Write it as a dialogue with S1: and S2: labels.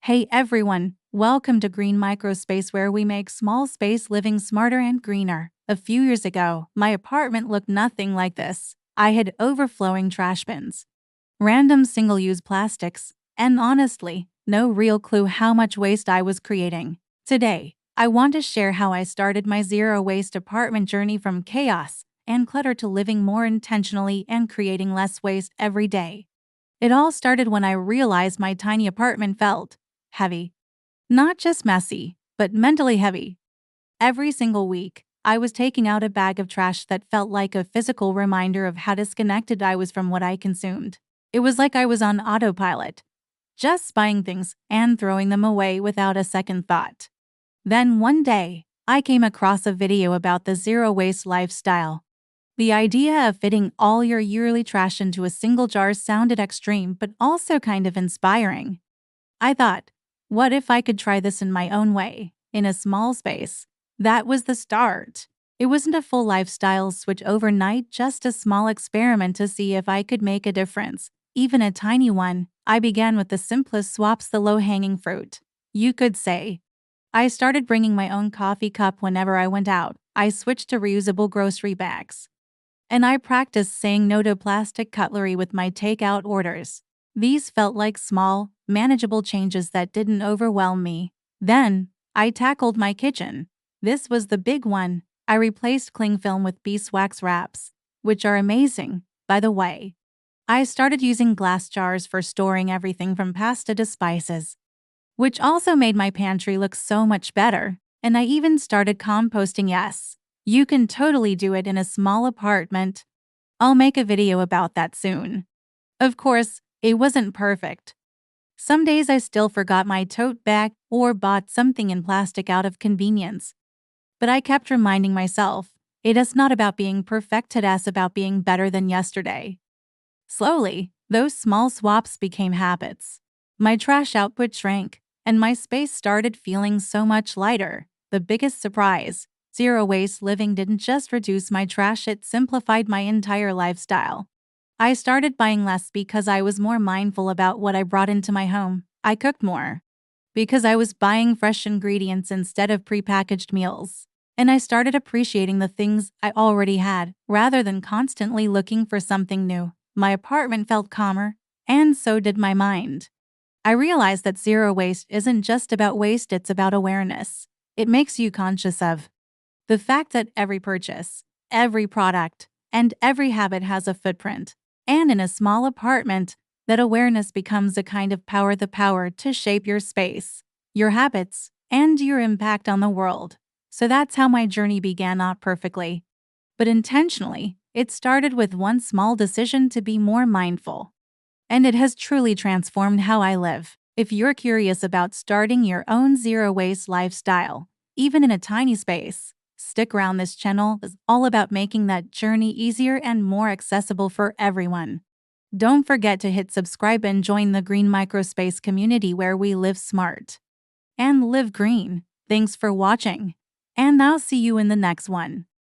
S1: Hey everyone, welcome to GreenMicroSpace where we make small space living smarter and greener. A few years ago, my apartment looked nothing like this. I had overflowing trash bins, random single-use plastics, and honestly, no real clue how much waste I was creating. Today, I want to share how I started my zero-waste apartment journey from chaos and clutter to living more intentionally and creating less waste every day. It all started when I realized my tiny apartment felt heavy. Not just messy, but mentally heavy. Every single week, I was taking out a bag of trash that felt like a physical reminder of how disconnected I was from what I consumed. It was like I was on autopilot, just buying things and throwing them away without a second thought. Then one day, I came across a video about the zero-waste lifestyle. The idea of fitting all your yearly trash into a single jar sounded extreme but also kind of inspiring. I thought, what if I could try this in my own way, in a small space? That was the start. It wasn't a full lifestyle switch overnight, just a small experiment to see if I could make a difference, even a tiny one. I began with the simplest swaps, the low-hanging fruit, you could say. I started bringing my own coffee cup whenever I went out. I switched to reusable grocery bags. And I practiced saying no to plastic cutlery with my takeout orders. These felt like small, manageable changes that didn't overwhelm me. Then, I tackled my kitchen. This was the big one. I replaced cling film with beeswax wraps, which are amazing, by the way. I started using glass jars for storing everything from pasta to spices, which also made my pantry look so much better. And I even started composting. Yes, you can totally do it in a small apartment. I'll make a video about that soon. Of course, it wasn't perfect. Some days I still forgot my tote bag or bought something in plastic out of convenience. But I kept reminding myself, it is not about being perfect, it is about being better than yesterday. Slowly, those small swaps became habits. My trash output shrank, and my space started feeling so much lighter. The biggest surprise, zero-waste living didn't just reduce my trash, it simplified my entire lifestyle. I started buying less because I was more mindful about what I brought into my home. I cooked more because I was buying fresh ingredients instead of prepackaged meals. And I started appreciating the things I already had rather than constantly looking for something new. My apartment felt calmer, and so did my mind. I realized that zero waste isn't just about waste, it's about awareness. It makes you conscious of the fact that every purchase, every product, and every habit has a footprint. And in a small apartment, that awareness becomes a kind of power, the power to shape your space, your habits, and your impact on the world. So that's how my journey began, not perfectly, but intentionally. It started with one small decision to be more mindful. And it has truly transformed how I live. If you're curious about starting your own zero-waste lifestyle, even in a tiny space, stick around. This channel is all about making that journey easier and more accessible for everyone. Don't forget to hit subscribe and join the GreenMicroSpace community where we live smart and live green. Thanks for watching, and I'll see you in the next one.